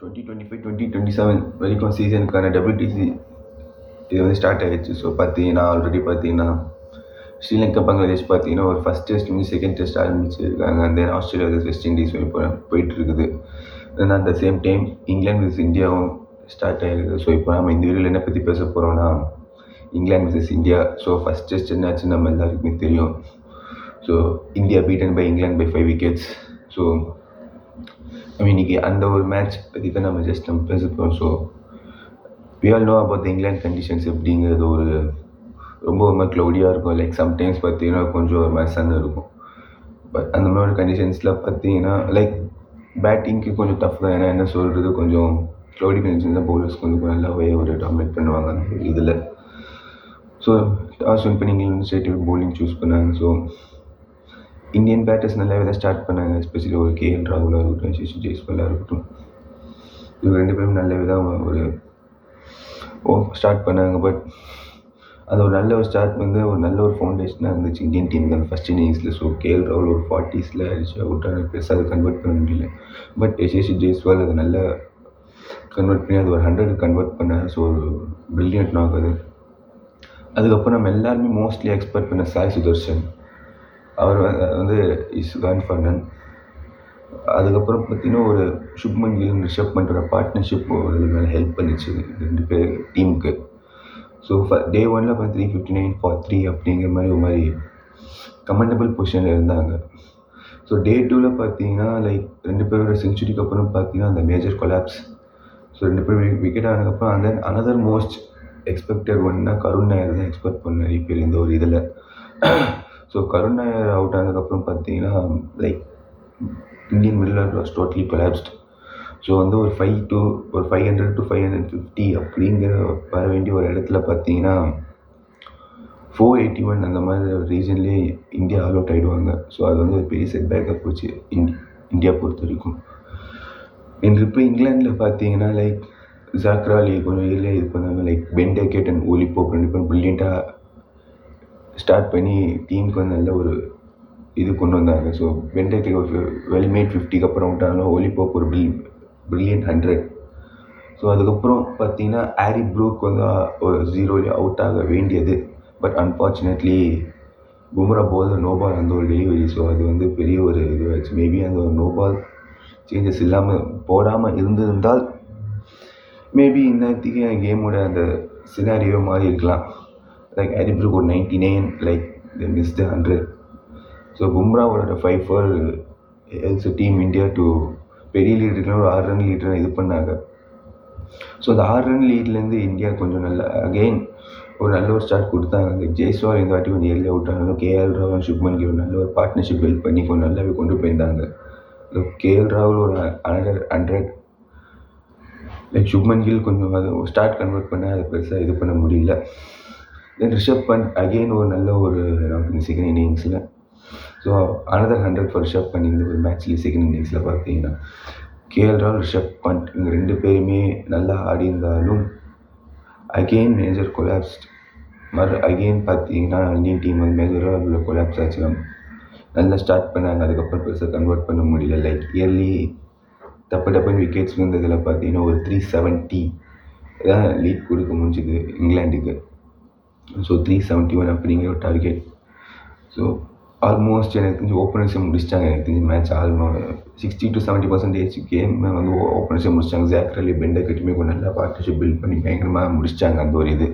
2025-2027 வரைக்கும் சீசனுக்கான WTC இது வந்து ஸ்டார்ட் ஆகிடுச்சு. ஸோ பார்த்தீங்கன்னா ஆல்ரெடி பார்த்தீங்கன்னா ஸ்ரீலங்கா பங்களாதேஷ் பார்த்தீங்கன்னா ஒரு ஃபஸ்ட் டெஸ்ட் வந்து செகண்ட் டெஸ்ட் ஆரம்பிச்சிருக்காங்க. அந்த ஆஸ்திரேலியா வெஸ்ட் இண்டீஸ் இப்போ போயிட்டுருக்குது. Then at the same time England with இந்தியாவும் ஸ்டார்ட் ஆகிடுது. ஸோ இப்போ நம்ம இந்த வீடியோவில் என்ன பற்றி பேச போகிறோம்னா England versus India. So first test என்னாச்சு நம்ம எல்லாருக்குமே தெரியும். So India beaten by England by 5 wickets. So இன்னைக்கு அந்த ஒரு மேட்ச் பற்றி தான் நம்ம பேச போகிறோம். So we all know about the England conditions எப்படிங்கிறது ரொம்ப ஒரு மாதிரி க்ளவுடியாக இருக்கும். லைக் சம்டைம்ஸ் பார்த்தீங்கன்னா கொஞ்சம் ஒரு மாதிரி சன் இருக்கும். பட் அந்த மாதிரி ஒரு கண்டிஷன்ஸில் பார்த்தீங்கன்னா லைக் பேட்டிங்க்கு கொஞ்சம் டஃப் தான். ஏன்னா என்ன சொல்கிறது, கொஞ்சம் க்ளவுடி கண்டிஷன்ஸ் தான் பவுலர்ஸ் கொஞ்சம் நல்லாவே ஒரு டாமினேட் பண்ணுவாங்க அந்த இதில். ஸோ டாஸ் வின் பண்ணி இங்கிலாந்து ஸ்ட்ரைட் பவுலிங் சூஸ் பண்ணாங்க. ஸோ இந்தியன் பேட்டர்ஸ் நல்லாவே தான் ஸ்டார்ட் பண்ணாங்க. எஸ்பெஷலி ஒரு KL ராகுலாக இருக்கட்டும், யசஸ்வி ஜெய்ஸ்வாலாக இருக்கட்டும், இவங்க 2 பேரும் நல்லாவே தான் ஸ்டார்ட் பண்ணாங்க. பட் அது ஒரு நல்ல ஒரு ஸ்டார்ட் வந்து ஒரு நல்ல ஒரு ஃபவுண்டேஷனாக இருந்துச்சு இந்தியன் டீம் தான் ஃபஸ்ட் இன்னிங்ஸில். ஸோ KL ராகுல் ஒரு 40s அடிச்சு அவுட் ஆன பெருசாக அதை கன்வெர்ட் பண்ண முடியல. பட் யசஸ்வி ஜெய்ஸ்வால் அதை நல்லா கன்வெர்ட் பண்ணி அது ஒரு 100 கன்வெர்ட் பண்ணார். ஸோ ஒரு பிரில்லியன்ட் நாக் அது. அதுக்கப்புறம் நம்ம எல்லாருமே மோஸ்ட்லி எக்ஸ்பெக்ட் பண்ண சாய் சுதர்ஷன், அவர் வந்து இஸ் கான் ஃபார் நன். அதுக்கப்புறம் பார்த்தீங்கன்னா ஒரு சுப்மன் கில் ரிஷப் பண்டோட பார்ட்னர்ஷிப் ஒரு மேலே ஹெல்ப் பண்ணிச்சு 2 பேர் டீமுக்கு. ஸோ டே 1ல் பார்த்து 359 for 3 அப்படிங்கிற மாதிரி ஒரு மாதிரி கமெண்டபிள் பொசிஷனில் இருந்தாங்க. ஸோ டே 2ல் பார்த்தீங்கன்னா லைக் 2 பேரோட செஞ்சுரிக்கு அப்புறம் பார்த்தீங்கன்னா அந்த மேஜர் கொலாப்ஸ். ஸோ 2 பேர் விக்கெட் ஆனதுக்கப்புறம் அந்த அனதர் மோஸ்ட் எக்ஸ்பெக்டட் ஒன்னா கருண் நாயர் தான் எக்ஸ்பெக்ட் பண்ண நிறைய பேர் இந்த ஒரு இதில். ஸோ கருண் நாயர் அவுட் ஆனதுக்கப்புறம் பார்த்தீங்கன்னா like Indian middle order was totally collapsed. So வந்து ஒரு 500 to 550 அப்படிங்கிற வர வேண்டிய ஒரு இடத்துல பார்த்தீங்கன்னா 481 அந்த மாதிரி ரீஜன்லேயே இந்தியா ஆல் அவுட் ஆகிடுவாங்க. ஸோ அது வந்து ஒரு பெரிய செட்பேக்காக போச்சு இந்தியா பொறுத்த வரைக்கும். இன்று இப்போ இங்கிலாண்டில் பார்த்தீங்கன்னா லைக் ஜாக்ராலி கொஞ்சம் ஏரியா இது பண்ணாங்க. Like Ben Duckett and Ollie Pope 2 பேரும் ப்ரில்லியண்ட்டாக ஸ்டார்ட் பண்ணி டீமுக்கு வந்து நல்ல ஒரு இது கொண்டு வந்தாங்க. ஸோ பென் டேக்கெட் ஒரு வெல்மேட் 50க்கு அப்புறம் அவுட் ஆனாலும் ஓலி போப் ஒரு பிரில்லியன்ட் 100. ஸோ அதுக்கப்புறம் பார்த்தீங்கன்னா ஹாரி ப்ரூக் வந்து ஒரு 0 அவுட் ஆக வேண்டியது. But unfortunately Bumrah no ball அந்த ஒரு டெலிவரி. ஸோ அது வந்து பெரிய ஒரு இதுவாகிடுச்சு. மேபி அந்த ஒரு நோ பால் சேஞ்சஸ் இல்லாமல் போடாமல் இருந்திருந்தால் மேபி இன்னத்துக்கு கேமோட அந்த சினாரியோ மாறி இருக்கலாம். லைக் ஹாரி ப்ரூக் ஒரு 99, like they missed the 100. So பும்ராவோட 5-4 ஹெல்ப்ஸ் டீம் இந்தியா டு பெரிய லீட் இருக்கலாம் ஒரு 6 ரன் லீட் இது பண்ணாங்க. ஸோ அந்த 6 ரன் லீட்லேருந்து இந்தியா கொஞ்சம் நல்லா அகெயின் ஒரு நல்ல ஒரு ஸ்டார்ட் கொடுத்தாங்க. லைக் ஜெய்ஸ்வால் இந்த வாட்டி கொஞ்சம் ஏர்லி அவுட் ஆனாலும் KL ராகுல் சுப்மன் கில் நல்ல ஒரு பார்ட்னர்ஷிப் பில்ட் பண்ணி கொஞ்சம் நல்லாவே கொண்டு போயிருந்தாங்க. KL ராகுல் ஒரு 100, லைக் சுப்மன் கில் கொஞ்சம் அது ஸ்டார்ட் கன்வெர்ட் பண்ண அதை பெருசாக இது பண்ண முடியல. தென் ரிஷப் பண்ட் அகெயின் ஒரு நல்ல ஒரு செகண்ட் இன்னிங்ஸில். So another 100 for Rishabh Pant இந்த ஒரு மேட்ச்லேயே செகண்ட் இன்னிங்ஸில் பார்த்தீங்கன்னா KL ராகுல் ரிஷப் பண்ட் இவங்க 2 பேருமே நல்லா ஆடி இருந்தாலும் அகெயின் மேஜர் கொலாப்ஸ்ட். அகெயின் பார்த்தீங்கன்னா இந்தியன் டீம் வந்து மேஜராக கொலாப்ஸ் ஆச்சு. நல்லா ஸ்டார்ட் பண்ணாங்க, அதுக்கப்புறம் பெருசாக கன்வெர்ட் பண்ண முடியல. லைக் இயர்லி டப்புன்னு விக்கெட்ஸ் வந்ததில் பார்த்தீங்கன்னா ஒரு 370 தான் லீட் கொடுக்க முடிஞ்சுது இங்கிலாந்துக்கு. ஸோ 371 அப்படிங்கிற ஒரு டார்கெட். ஸோ ஆல்மோஸ்ட் எனக்கு தெரிஞ்சு ஓப்பனர்ஸை முடிச்சிட்டாங்க. எனக்கு தெரிஞ்சு மேட்ச் ஆல்மோஸ்ட் 60 to 70% கேம் வந்து ஓப்பனர்ஸை முடிச்சிட்டாங்க. ஜாக்ராலி பென் டேக்கெட்டுமே கொஞ்சம் நல்லா பார்ட்னர்ஷிப் பில்ட் பண்ணி பயங்கரமாக முடிச்சிட்டாங்க அந்த ஒரு இது.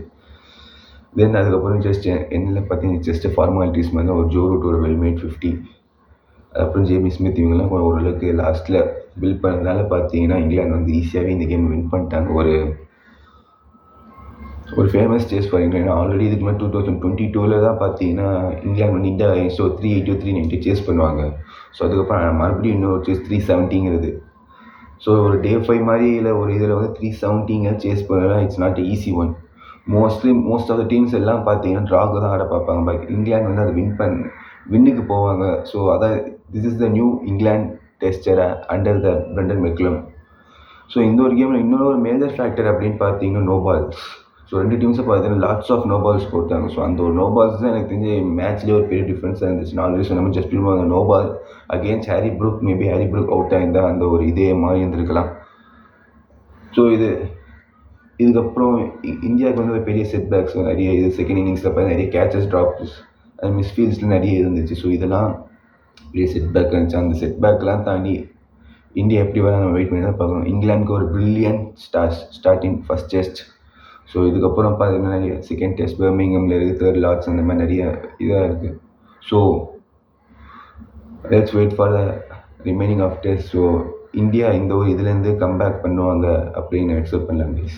தென் அதுக்கப்புறம் ஜஸ்ட் என்னில் பார்த்தீங்கன்னா ஜஸ்ட் ஃபார்மாலிட்டிஸ் மாதிரி தான் ஒரு ஜோ ரூட் ஒரு வெல்மேட் 50, அப்புறம் ஜேமி ஸ்மித் இவங்கெல்லாம் ஓரளவுக்கு லாஸ்ட்டில் பில்ட் பண்ணதுனால பார்த்தீங்கன்னா இங்கிலாந்து வந்து ஈஸியாகவே இந்த கேம் வின் பண்ணிட்டாங்க. ஒரு famous chase for England. Already இதுக்கு மேலே 2022 தான் பார்த்தீங்கன்னா இங்கிலாந்து வந்து இந்தியா 380 390 சேஸ் பண்ணுவாங்க. ஸோ அதுக்கப்புறம் மறுபடியும் இன்னொரு சேஸ் 370ங்கிறது. ஸோ ஒரு டே 5 மாதிரி இல்லை ஒரு இதில் வந்து 370 சேஸ் பண்ணலாம். It's not easy one. Most of the teams எல்லாம் பார்த்தீங்கன்னா ட்ராக்கு தான் ஆட பார்ப்பாங்க. பட் இங்கிலாந்து வந்து அதை வின்னுக்கு போவாங்க. ஸோ அதான் this is the new England tester under the Brendon McCullum. So இந்த ஒரு கேமில் இன்னொரு மேஜர் ஃபேக்டர் அப்படின்னு பார்த்தீங்கன்னா நோ பால்ஸ். ஸோ 2 டீம்ஸை பார்த்தீங்கன்னா லாட்ஸ் ஆஃப் நோ பால்ஸ் போட்டாங்க. ஸோ அந்த ஒரு நோ பால்ஸ் தான் எனக்கு தெரிஞ்சு மேட்ச்லேயே ஒரு பெரிய டிஃப்ரென்ஸாக இருந்துச்சு. நான் ஆல்ரெடி சொன்ன ஜஸ்ட் அந்த no ball against Harry Brook, maybe Harry Brook out ஆகிருந்தால் அந்த ஒரு இதே மாதிரி இருந்திருக்கலாம். ஸோ இதுக்கப்புறம் இந்தியாவுக்கு வந்து ஒரு பெரிய செட்பேக்ஸ் நிறைய இது செகண்ட் இன்னிங்ஸில் பார்த்து நிறைய கேச்சஸ் ட்ராப்ஸ் அது மிஸ்ஃபீல்ட்ஸில் நிறைய இருந்துச்சு. ஸோ இதெல்லாம் பெரிய செட்பேக் இருந்துச்சு. அந்த செட்பேக்லாம் தாண்டி இந்தியா எப்படி வர நம்ம வெயிட் பண்ணி தான் பார்க்கணும். இங்கிலாந்துக்கு ஒரு brilliant starting first test. So இதுக்கப்புறம் பார்த்தீங்கன்னா நிறைய செகண்ட் டெஸ்ட் பர்மிங்ஹாமில் இருக்குது, தேர்ட் லார்ட்ஸ் அந்த மாதிரி நிறைய இதாக இருக்குது. So let's wait for the remaining of test. So India இந்த ஒரு இதுலேருந்து கம்பேக் பண்ணுவாங்க அப்படின்னு எக்ஸ்பெக்ட் பண்ணலாம் ப்ளீஸ்.